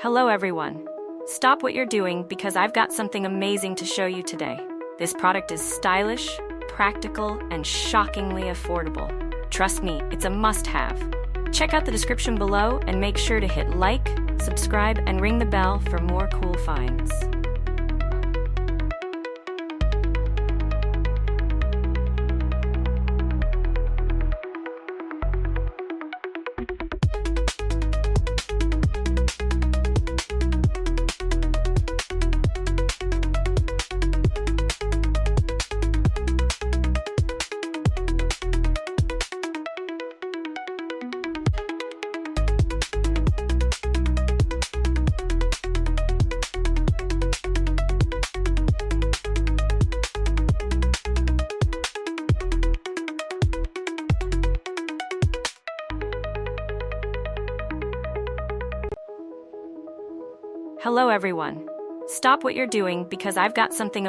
Hello everyone. Stop what you're doing because I've got something amazing to show you today. This product is stylish, practical, and shockingly affordable. Trust me, it's a must-have. Check out the description below and make sure to hit like, subscribe, and ring the bell for more cool finds. Hello everyone. Stop what you're doing because I've got something